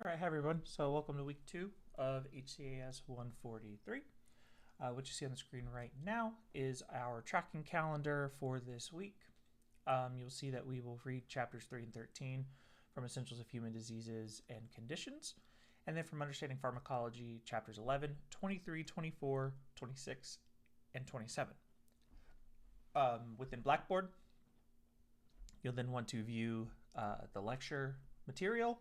All right, hi everyone. So welcome to week 2 of HCAS143. What you see on the screen right now is our tracking calendar for this week. You'll see that we will read chapters 3 and 13 from Essentials of Human Diseases and Conditions, and then from Understanding Pharmacology, chapters 11, 23, 24, 26, and 27. Within Blackboard, you'll then want to view the lecture material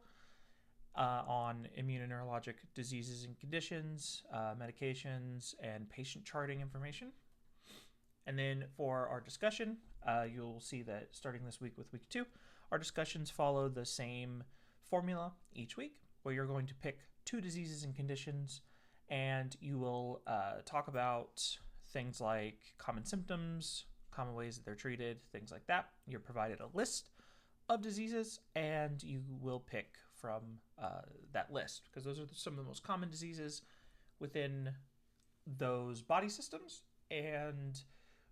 on immunoneurologic diseases and conditions, medications, and patient charting information. And then for our discussion, you'll see that starting this week with week 2, our discussions follow the same formula each week, where you're going to pick 2 diseases and conditions, and you will talk about things like common symptoms, common ways that they're treated, things like that. You're provided a list of diseases, and you will pick from that list, because those are some of the most common diseases within those body systems, and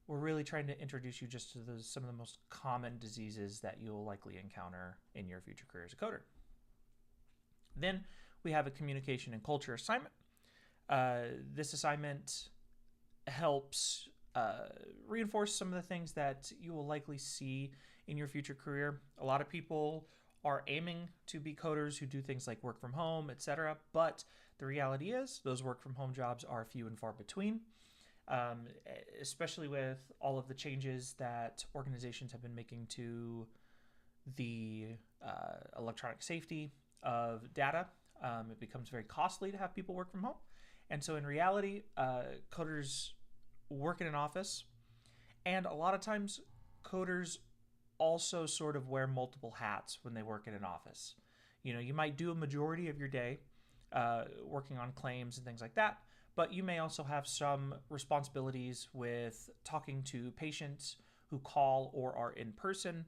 we're really trying to introduce you just to some of the most common diseases that you'll likely encounter in your future career as a coder. Then we have a communication and culture assignment. This assignment helps reinforce some of the things that you will likely see in your future career. A lot of people are aiming to be coders who do things like work from home, etc. But the reality is those work from home jobs are few and far between, especially with all of the changes that organizations have been making to the electronic safety of data. It becomes very costly to have people work from home. And so in reality, coders work in an office, and a lot of times coders also sort of wear multiple hats when they work in an office. You might do a majority of your day working on claims and things like that, but you may also have some responsibilities with talking to patients who call or are in person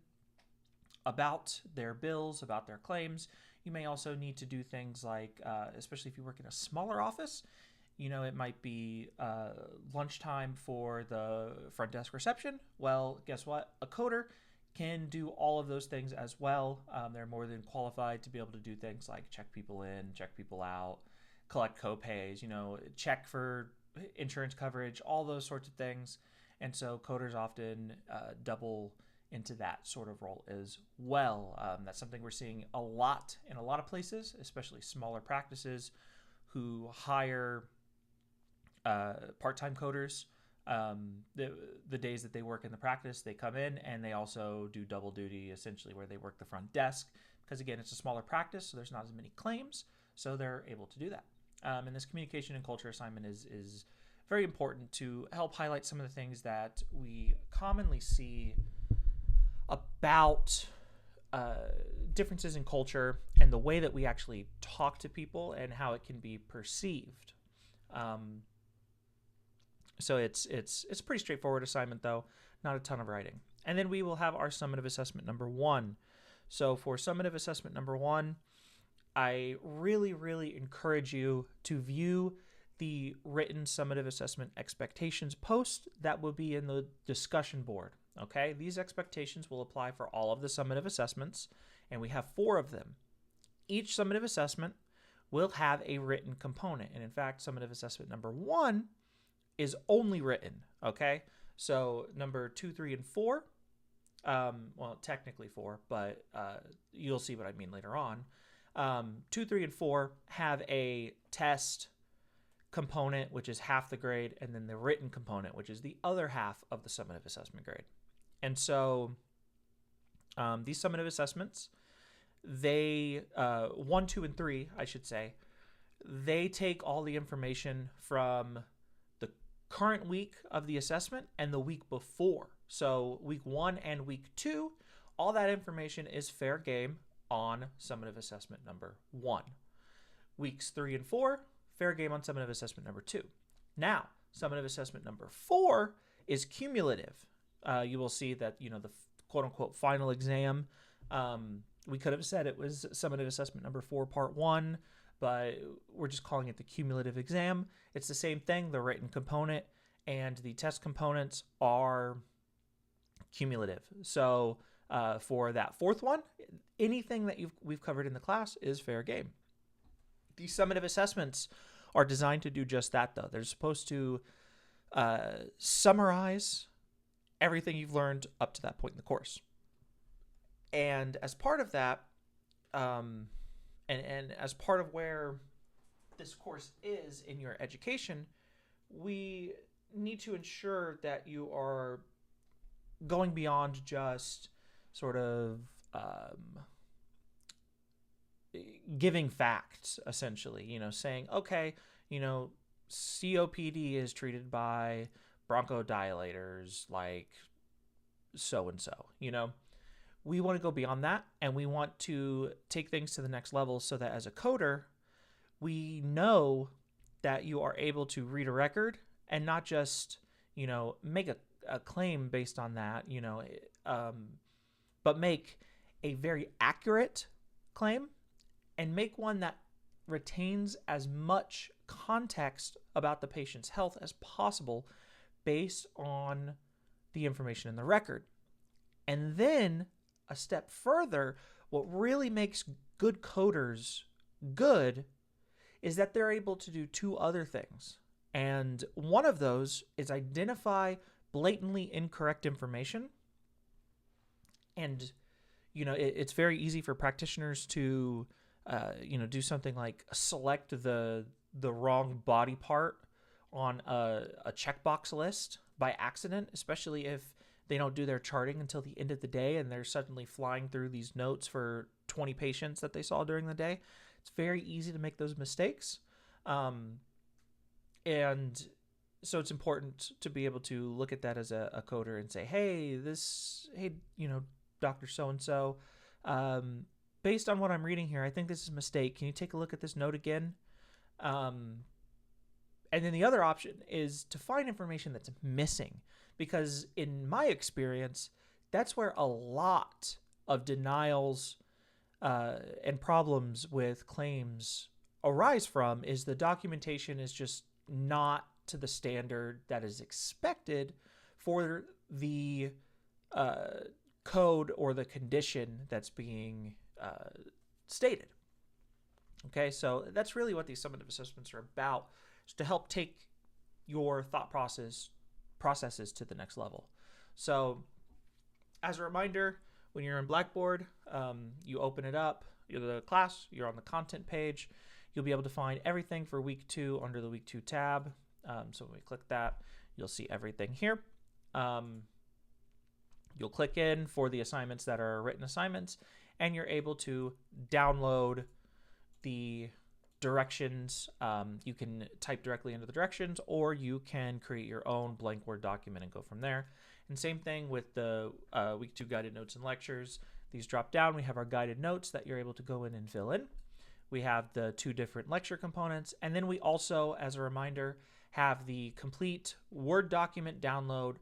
about their bills, about their claims. You may also need to do things like, especially if you work in a smaller office, it might be lunchtime for the front desk reception. Well, guess what? A coder can do all of those things as well. They're more than qualified to be able to do things like check people in, check people out, collect copays, check for insurance coverage, all those sorts of things. And so coders often double into that sort of role as well. That's something we're seeing a lot in a lot of places, especially smaller practices who hire part-time coders. The days that they work in the practice, they come in and they also do double duty, essentially, where they work the front desk, because again, it's a smaller practice, so there's not as many claims, so they're able to do that. And this communication and culture assignment is very important to help highlight some of the things that we commonly see about differences in culture and the way that we actually talk to people and how it can be perceived. So it's a pretty straightforward assignment, though, not a ton of writing. And then we will have our summative assessment number 1. So for summative assessment number 1, I really, really encourage you to view the written summative assessment expectations post that will be in the discussion board. Okay, these expectations will apply for all of the summative assessments, and we have 4 of them. Each summative assessment will have a written component, and in fact, summative assessment number 1 is only written, okay? So number 2, 3, and 4, well, technically 4, but you'll see what I mean later on. 2, 3, and 4 have a test component, which is half the grade, and then the written component, which is the other half of the summative assessment grade. And so these summative assessments, they, 1, 2, and 3, I should say, they take all the information from current week of the assessment and the week before. So week 1 and week 2, all that information is fair game on summative assessment number 1. Weeks 3 and 4, fair game on summative assessment number 2. Now, summative assessment number 4 is cumulative. You will see that, the quote unquote final exam, we could have said it was summative assessment number 4, part 1, but we're just calling it the cumulative exam. It's the same thing. The written component and the test components are cumulative. So for that 4th one, anything that we've covered in the class is fair game. These summative assessments are designed to do just that, though. They're supposed to summarize everything you've learned up to that point in the course. And as part of that, and as part of where this course is in your education, we need to ensure that you are going beyond just sort of giving facts, essentially, saying, okay, COPD is treated by bronchodilators like so-and-so, We want to go beyond that, and we want to take things to the next level so that as a coder, we know that you are able to read a record and not just, make a claim based on that, but make a very accurate claim and make one that retains as much context about the patient's health as possible based on the information in the record. And then a step further, what really makes good coders good is that they're able to do two other things. And one of those is identify blatantly incorrect information. And, it's very easy for practitioners to, do something like select the wrong body part on a checkbox list by accident, especially if they don't do their charting until the end of the day and they're suddenly flying through these notes for 20 patients that they saw during the day. It's very easy to make those mistakes. And so it's important to be able to look at that as a coder and say, hey, Dr. So-and-so, based on what I'm reading here, I think this is a mistake. Can you take a look at this note again? And then the other option is to find information that's missing, because in my experience, that's where a lot of denials and problems with claims arise from, is the documentation is just not to the standard that is expected for the code or the condition that's being stated. Okay, so that's really what these summative assessments are about, is to help take your thought processes to the next level. So as a reminder, when you're in Blackboard, you open it up, you're the class, you're on the content page, you'll be able to find everything for week 2 under the week 2 tab. So when we click that, you'll see everything here. You'll click in for the assignments that are written assignments, and you're able to download the directions. You can type directly into the directions, or you can create your own blank Word document and go from there. And same thing with the week 2 guided notes and lectures. These drop down. We have our guided notes that you're able to go in and fill in. We have the 2 different lecture components. And then we also, as a reminder, have the complete Word document download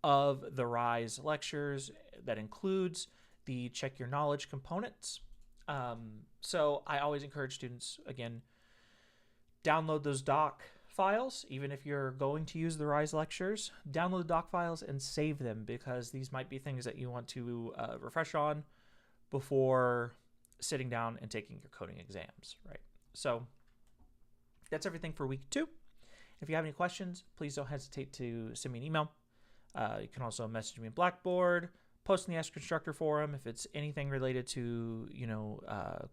of the RISE lectures that includes the check your knowledge components. So I always encourage students, again, download those doc files. Even if you're going to use the RISE lectures, download the doc files and save them, because these might be things that you want to refresh on before sitting down and taking your coding exams, right? So that's everything for week 2. If you have any questions, please don't hesitate to send me an email. You can also message me in Blackboard, post in the Ask Instructor forum if it's anything related to,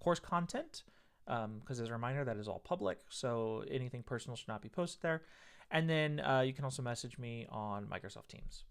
course content, because as a reminder, that is all public, so anything personal should not be posted there. And then you can also message me on Microsoft Teams.